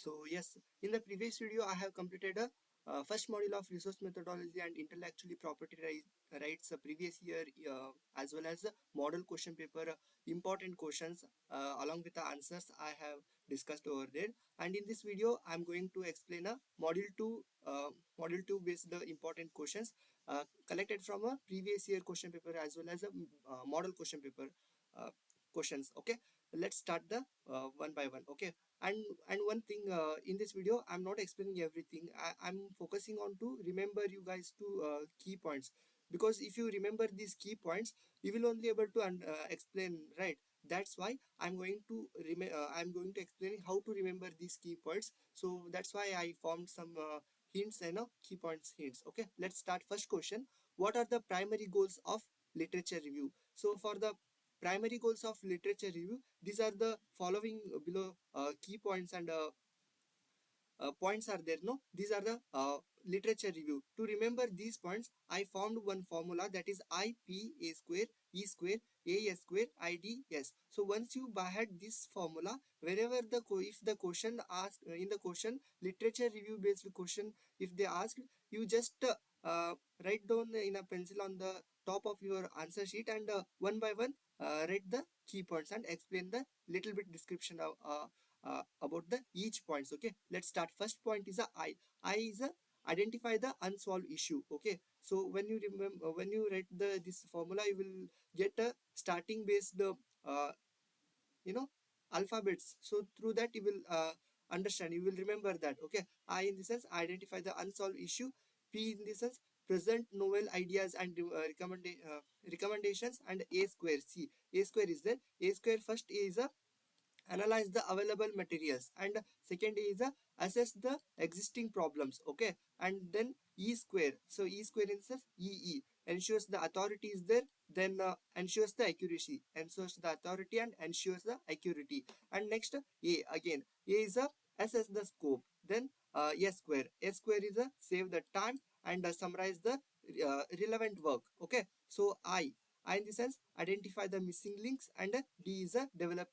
So yes, in the previous video I have completed a first module of resource methodology and intellectually property rights previous year as well as the model question paper important questions along with the answers I have discussed over there. And in this video I am going to explain a module 2 based the important questions collected from a previous year question paper as well as a model question paper uh, questions. Okay, let's start the one by one. Okay, and one thing in this video I'm not explaining everything. I'm focusing on to remember you guys to key points, because if you remember these key points you will only able to explain, right? That's why I'm going to explain how to remember these key points. So that's why I formed some hints and key points hints. Okay, let's start. First question: what are the primary goals of literature review? So for the primary goals of literature review, these are the following below key points and points are there. No, these are the literature review. To remember these points I formed one formula, that is IPA square E square AS square IDS. So once you by heart this formula, wherever the if the question asked in the question literature review based question, if they ask, you just write down in a pencil on the top of your answer sheet and one by one write the key points and explain the little bit description of about the each points. Okay, let's start. First point is a I is a identify the unsolved issue. Okay, so when you remember, when you write the this formula, you will get a starting based you know alphabets. So through that you will understand, you will remember that. Okay, I in the sense identify the unsolved issue. P in the sense present novel ideas and recommendations. And A square, A square is there. A square first is a analyze the available materials, and second is assess the existing problems. Okay, and then E square, so E square instance EE ensures the authority is there, then ensures the accuracy, ensures the authority and ensures the accuracy. And next A again, A is a assess the scope, then S square, S square is a save the time and summarize the relevant work. Okay, so I in the sense identify the missing links, and D is a develop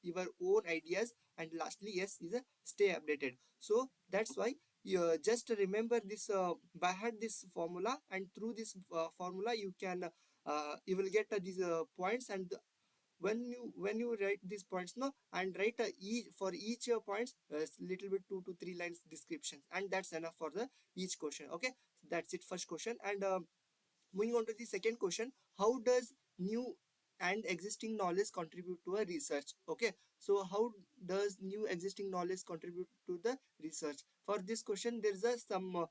your own ideas, and lastly S is a stay updated. So that's why you just remember this by heart this formula, and through this formula you can you will get these points. And when you write these points, no, and write for each points little bit 2 to 3 lines description, and that's enough for the each question. Okay, that's it, first question. And moving on to the second question: how does new and existing knowledge contribute to a research? Okay, so how does new existing knowledge contribute to the research? For this question, there is a some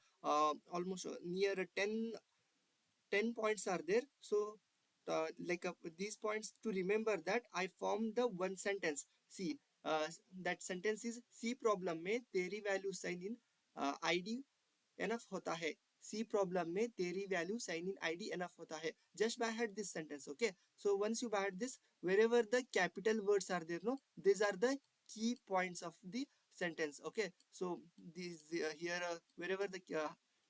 almost near 10 points are there. So like these points, to remember that I formed the one sentence. See, that sentence is C problem में तेरी value sign in ID enough होता है. C problem में तेरी value sign in ID enough होता है. Just by heart this sentence. Okay, so once you by heart this, wherever the capital words are there, no, these are the key points of the sentence. Okay, so these here wherever the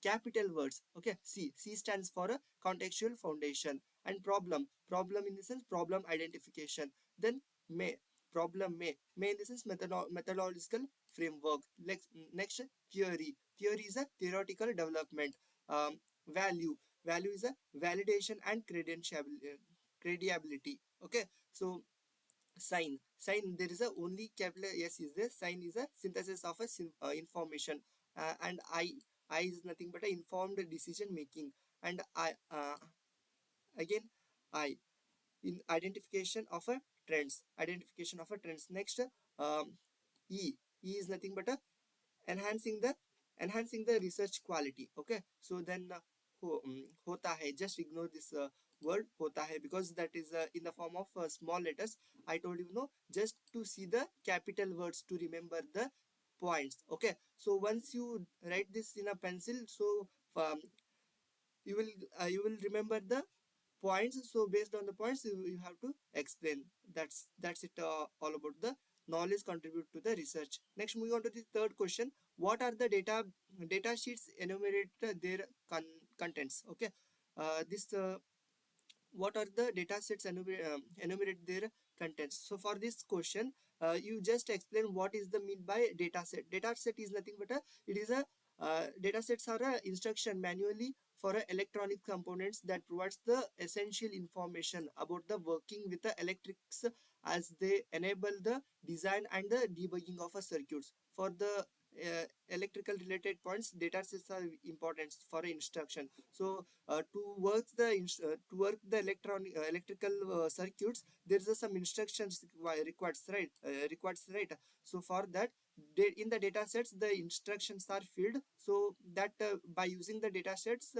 capital words. Okay, C stands for a contextual foundation. And problem in the sense problem identification. Then may, may in the sense methodological framework. Next theory is a theoretical development. Value is a validation and credibility. Okay, so sign there is a only capital S is there. Sign is a synthesis of a information. And I is nothing but a informed decision making. And I again I in identification of a trends. Next E is nothing but a enhancing the research quality. Okay, so then hota hai, just ignore this word hota hai, because that is in the form of small letters. I told you, no, just to see the capital words to remember the points. Okay, so once you write this in a pencil, so you will remember the points. So based on the points you have to explain. That's it, all about the knowledge contribute to the research. Next, moving on to the third question: what are the data sheets enumerate their contents? Okay, this what are the data sets enumerate their contents? So for this question, you just explain what is the mean by data set. Data set is nothing but it is a data sets are a instruction manually for electronic components that provides the essential information about the working with the electrics as they enable the design and the debugging of a circuits. For the electrical related points, data sets are important for instruction. So to work the electrical circuits, there is some instructions requires, right. So for that, in the data sets the instructions are filled, so that by using the data sets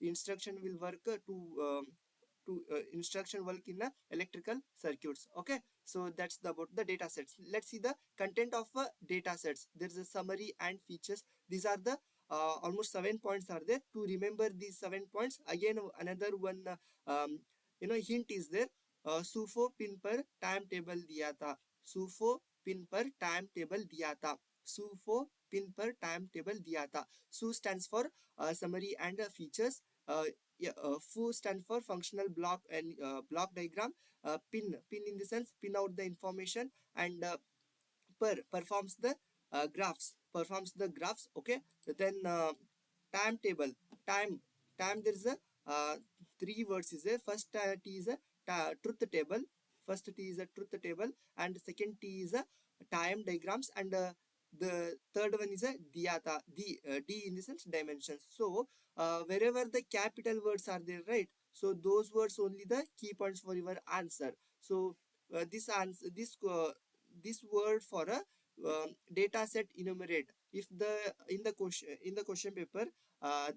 instruction will work to instruction work in electrical circuits. Okay, so that's about the data sets. Let's see the content of data sets. There's a summary and features. These are the almost 7 points are there. To remember these 7 points, again another one hint is there. सुफो pin पर time table दिया था. सुफो pin पर time table दिया था. सुफो pin पर टाइम टेबल दिया था. Su stands for summary and features. Fu stands for functional block and block diagram. Pin in the sense pin out the information, and performs the graphs. Okay, then timetable. Time there is a three words is a first T is a truth table. First T is a truth table, and second T is a time diagrams, and the third one is a diyata. D in the sense dimensions. So wherever the capital words are there, right, so those words only the key points for your answer. So this word for a data set enumerate. If in the question paper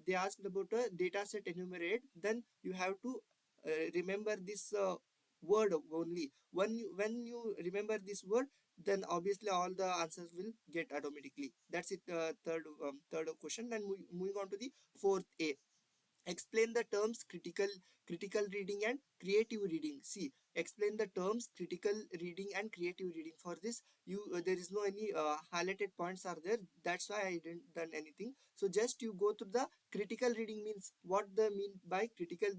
they asked about a data set enumerate, then you have to remember this word only. When you remember this word, then obviously all the answers will get automatically. That's it. Third question. And moving on to the fourth A. Explain the terms critical reading and creative reading. See, explain the terms critical reading and creative reading. For this, you there is no any highlighted points are there. That's why I didn't done anything. So just you go through the critical reading means what the mean by critical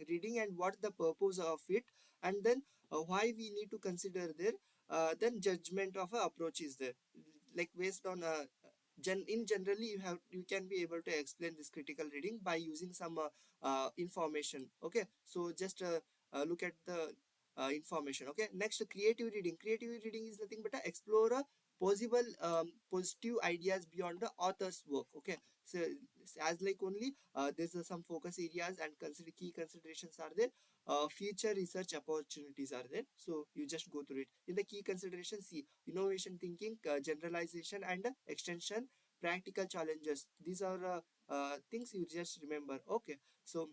reading, and what the purpose of it, and then why we need to consider there. Then judgment of a approach is there, like based on in generally you can be able to explain this critical reading by using some information. Okay, so just look at the information. Okay, next, creative reading is nothing but explore possible positive ideas beyond the author's work. Okay, so as like only there's some focus areas and key considerations are there. Future research opportunities are there, so you just go through it. In the key considerations, see innovation thinking, generalization and extension, practical challenges. These are things you just remember. Okay, so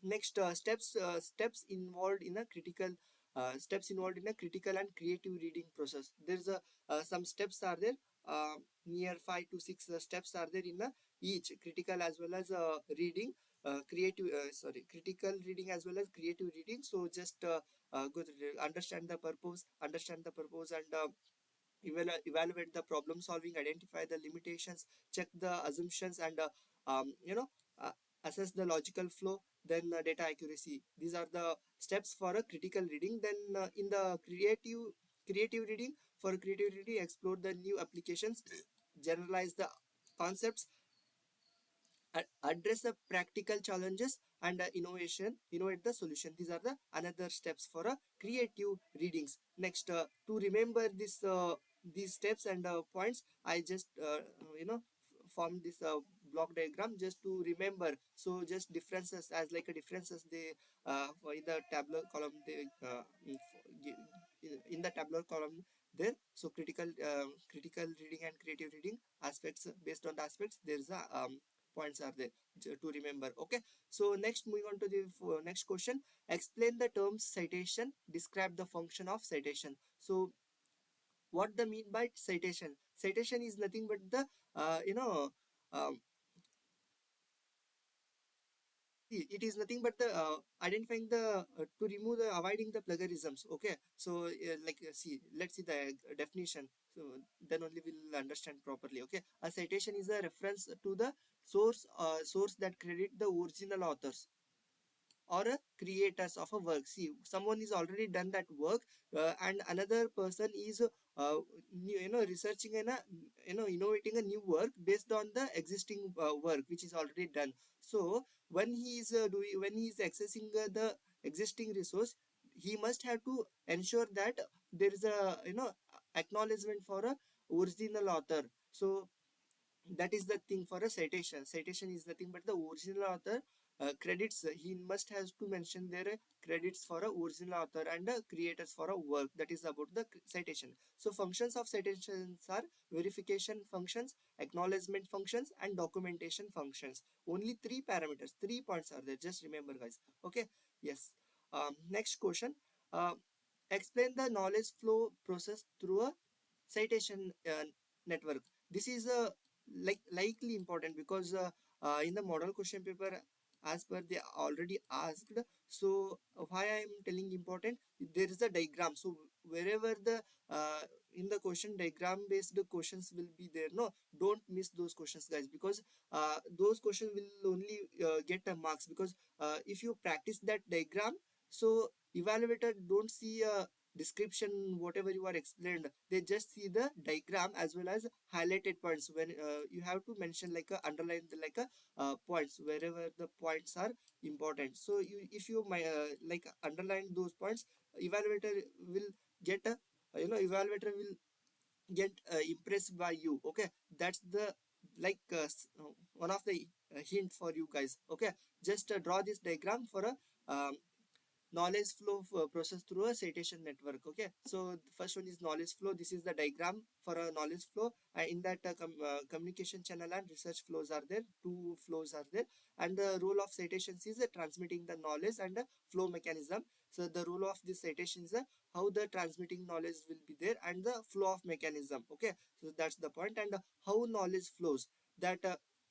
next, steps involved in a critical and creative reading process. There's a some steps are there. Near 5 to 6 steps are there in each critical as well as reading, critical reading as well as creative reading. So just go through, understand the purpose, and evaluate the problem solving, identify the limitations, check the assumptions, and uh, assess the logical flow, then data accuracy. These are the steps for a critical reading. Then in the creative reading, for creative reading, explore the new applications, generalize the concepts, address the practical challenges, and innovate the solution. These are the another steps for creative readings. Next, to remember these steps and points, I just form this block diagram just to remember. So just differences, as like a differences, they in the tabular column, they in the tabular column there. So critical reading and creative reading aspects, based on the aspects, there is a points are there to remember. Okay, so next, moving on to the next question. Explain the terms citation, describe the function of citation. So what the mean by citation is nothing but the um, it is nothing but the identifying the to remove the avoiding the plagiarisms. Okay, so see, let's see the definition, so then only we'll understand properly. Okay, a citation is a reference to the source that credit the original authors or creators of a work. See, someone is already done that work, and another person is researching and innovating a new work based on the existing work which is already done. So when he is when he is accessing the existing resource, he must have to ensure that there is a acknowledgement for a original author. So that is the thing for a citation is the thing, but the original author credits, he must has to mention their credits for a original author and creators for a work. That is about the citation. So functions of citations are verification functions, acknowledgement functions, and documentation functions. Only three parameters, 3 points are there, just remember guys. Okay, yes. Next question. uh, Explain the knowledge flow process through a citation network. This is likely important because in the model question paper, as per they already asked. So why I am telling important, there is a diagram. So wherever the in the question diagram based questions will be there, no, don't miss those questions guys, because those questions will only get a marks, because if you practice that diagram, so evaluator don't see a description whatever you are explained, they just see the diagram as well as highlighted points. When you have to mention like a underline like a points wherever the points are important. So you, if you like underline those points, evaluator will get a evaluator will get impressed by you. Okay, that's the one of the hint for you guys. Okay, just draw this diagram for a knowledge flow process through a citation network. Okay, so the first one is knowledge flow. This is the diagram for a knowledge flow. In that communication channel and research flows are there, two flows are there. And the role of citations is transmitting the knowledge and flow mechanism. So the role of this citation is how the transmitting knowledge will be there and the flow of mechanism. Okay, so that's the point. And how knowledge flows, that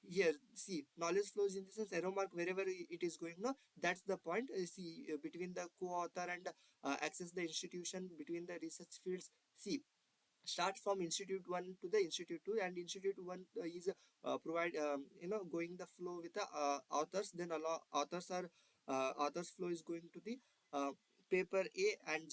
here see, knowledge flows in the sense arrow mark wherever it is going, no, that's the point. See, between the co-author and access the institution, between the research fields. See, start from institute 1 to the institute 2, and institute 1 is provide going the flow with the authors, then allow authors are authors flow is going to the uh, paper A and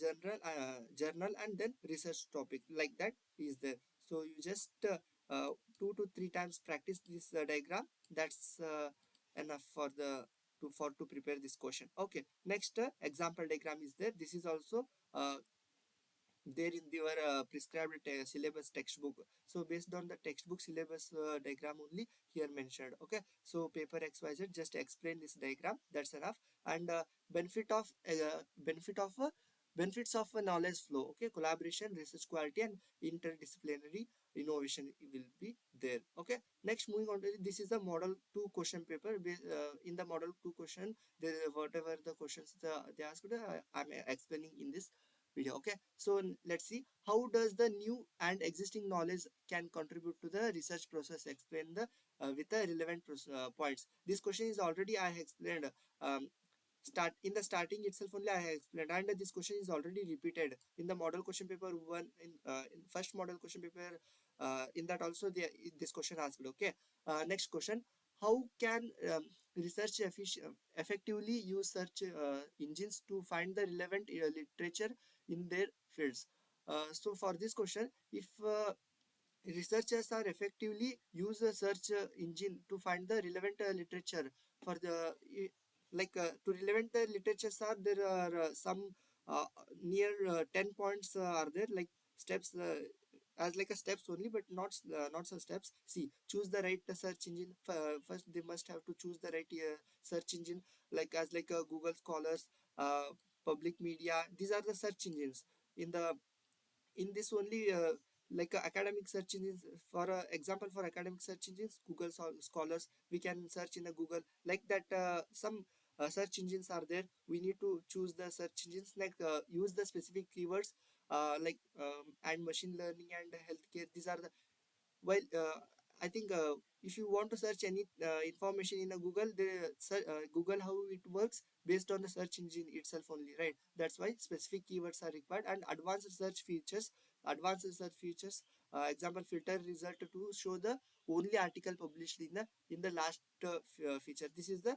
journal and then research topic, like that is there. So you just 2 to 3 times practice this diagram. That's enough for the to prepare this question. Okay, next example diagram is there. This is also there in your prescribed syllabus textbook. So based on the textbook syllabus diagram only here mentioned. Okay, so paper xyz, just explain this diagram, that's enough. And benefit of benefits of a knowledge flow. Okay, collaboration, research quality, and interdisciplinary innovation will be there. Okay, next moving on to this is the model 2 question paper. In the model 2 question, there whatever the questions they asked, I'm explaining in this video. Okay, so let's see how does the new and existing knowledge can contribute to the research process. Explain the with the relevant points. This question is already I explained um, start in the starting itself only I have explained, and this question is already repeated in the model question paper 1 in first model question paper. In that also this question asked. Okay, next question, how can research effectively use search engines to find the relevant literature in their fields. So for this question, if researchers are effectively use a search engine to find the relevant literature for the to relevant literatures are there are some uh, near 10 points are there, like steps as like a steps only, but not some steps. See, choose the right search engine. First they must have to choose the right search engine, like as like Google Scholars, uh, public media, these are the search engines. In the in this only academic search engines, for example, for academic search engines, Google Scholars, we can search in the Google, like that. Some search engines are there, we need to choose the search engines, like use the specific keywords and machine learning and healthcare. These are the, well, I think if you want to search any information in a Google, Google how it works based on the search engine itself only, right? That's why specific keywords are required, and advanced search features. Example, filter result to show the only article published in the last feature. This is the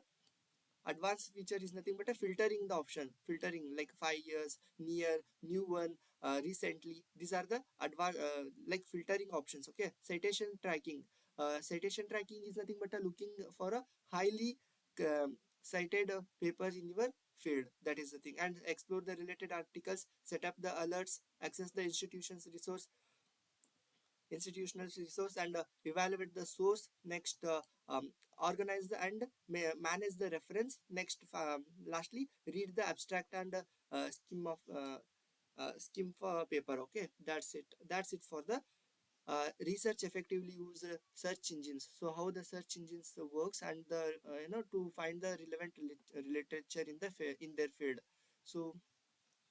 advanced feature is nothing but a filtering the option, filtering like 5 years, near, new one, recently. These are the advanced like filtering options. Okay, citation tracking. Citation tracking is nothing but a looking for a highly cited papers in your field. That is the thing. And explore the related articles, set up the alerts, access the institutional resource, and evaluate the source. Next, organize the and manage the reference. Next, lastly, read the abstract and skim for paper. Okay, that's it for the research effectively use search engines. So how the search engines works, and the to find the relevant literature in the in their field. So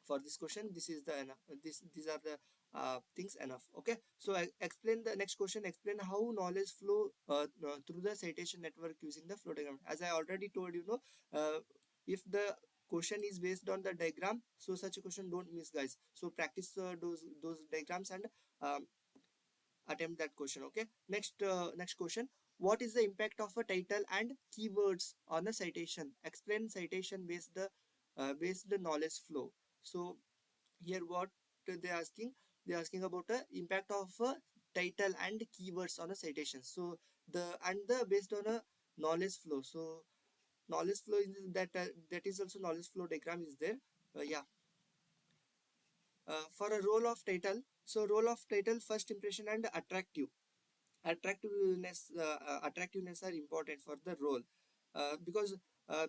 for this question, this is the enough, these are the things enough. Okay, so I explain the next question. Explain how knowledge flow through the citation network using the flow diagram. As I already told you know, if the question is based on the diagram, so such a question don't miss, guys. So practice those diagrams and um, attempt that question. Okay, next question. What is the impact of a title and keywords on a citation? Explain citation based the knowledge flow. So here what they're asking about the impact of a title and keywords on a citation. So the based on a knowledge flow. So knowledge flow is that is also knowledge flow diagram is there. Yeah, for a role of title. So role of title, first impression and attractiveness are important for the role, because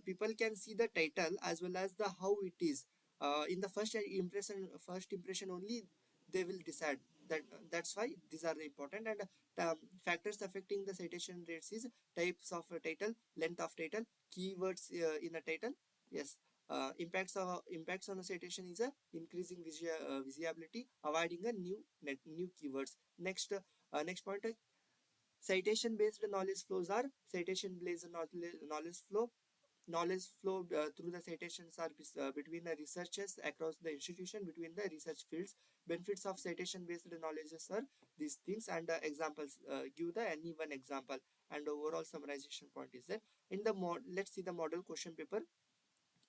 people can see the title as well as the how it is. In the first impression only they will decide that. That's why these are the important. And factors affecting the citation rates is types of a title, length of title, keywords in a title. Yes. Impacts on a citation is a increasing visibility, avoiding a new keywords. Next point, citation based knowledge flows are citation based knowledge flow through the citations are between the researchers across the institution, between the research fields. Benefits of citation based knowledges are these things, and examples. Give the any one example, and overall summarization point is there. Let's see the model question paper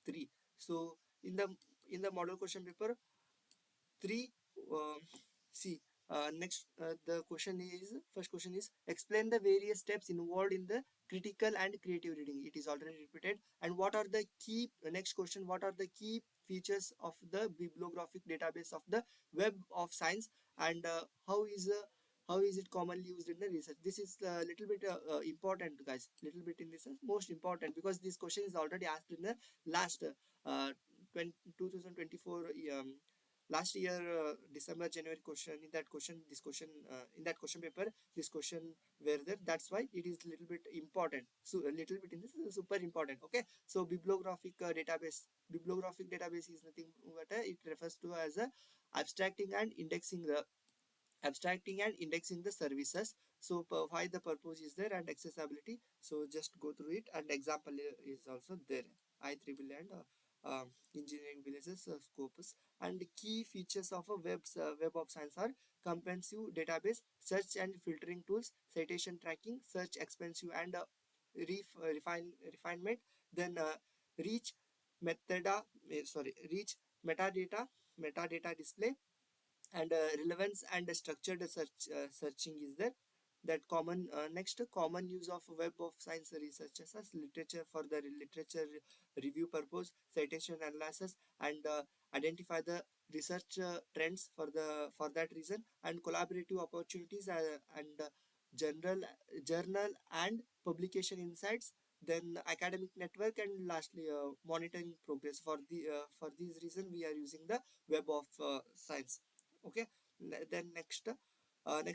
3. So in the model question paper 3, see, next the question is first question is explain the various steps involved in the critical and creative reading. It is already repeated. And what are the key next question, what are the key features of the bibliographic database of the Web of Science, and how is it commonly used in the research? This is a little bit important, guys. Little bit in this is most important, because this question is already asked in the last 2024 last year, December January question. In that question, this question in that question paper, this question were there. That's why it is little bit important. So a little bit in this is super important. Okay, so bibliographic database is nothing but it refers to as a abstracting and indexing the services. So why the purpose is there, and accessibility. So just go through it, and example is also there. IEEE and engineering villages scopes. And key features of a Web of Science are comprehensive database, search and filtering tools, citation tracking, search expensive and refinement. Then reach reach metadata display, and relevance and structured searching is there. That common next common use of Web of Science researchers as literature for the literature review purpose, citation analysis, and identify the research trends for that reason, and collaborative opportunities, and general journal and publication insights. Then academic network, and lastly monitoring progress. For these reason we are using the Web of Science. Okay, then next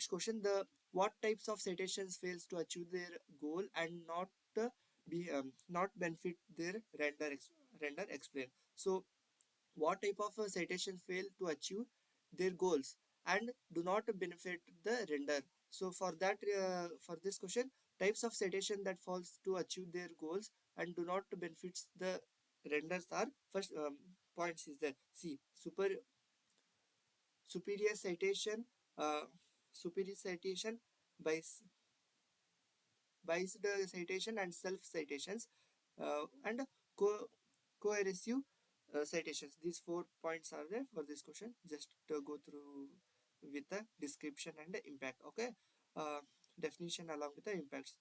question, the what types of citations fails to achieve their goal and not benefit their render explain. So what type of citations fail to achieve their goals and do not benefit the render? So for this question, types of citation that fails to achieve their goals and do not benefit the renders are first points is there. See, superior citation uh, superior citation by biased citation and self citations, and co- coercive citations. These 4 points are there for this question. Just go through with the description and the impact. Okay, uh, definition along with the impacts.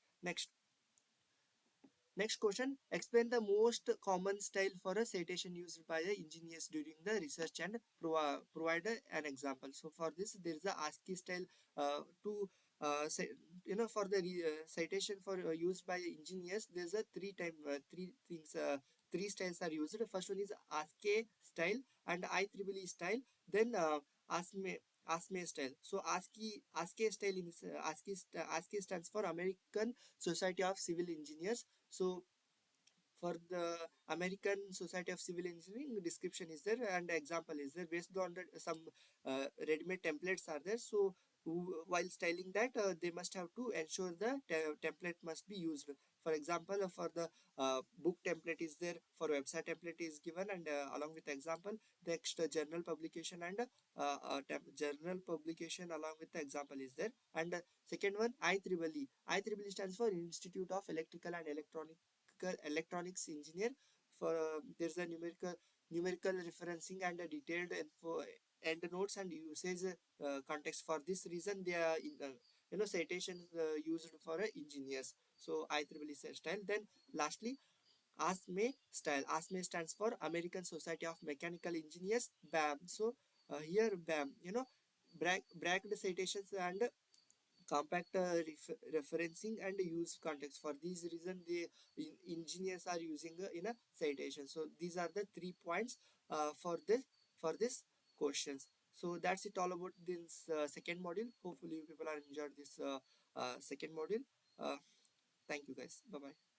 Next question, explain the most common style for a citation used by the engineers during the research and provide an example. So for this, there is a ASCII style to say, for the citation for used by engineers. There's a three things, three styles are used. The first one is ASCII style and IEEE style. Then ASME ASME style. So ASCII style in ASCII stands for American Society of Civil Engineers. So for the American Society of Civil Engineering, description is there and example is there based on some ready-made templates are there. So while styling that, they must have to ensure the template must be used. For example, for the book template is there, for website template is given, and along with example, next journal publication and journal publication along with the example is there. And second one, IEEE. IEEE stands for Institute of Electrical and Electronics Engineer. For there's a numerical referencing and a detailed info end notes and usage context. For this reason, they are in citations used for engineers. So IEEE style. Then lastly, ASME style. ASME stands for American Society of Mechanical Engineers. BAM. So here BAM. Bragged citations and compact referencing and use context. For these reason, the engineers are using in a citation. So these are the 3 points for this questions. So that's it all about this second module. Hopefully you people are enjoyed this second module. uh, Thank you guys. Bye bye.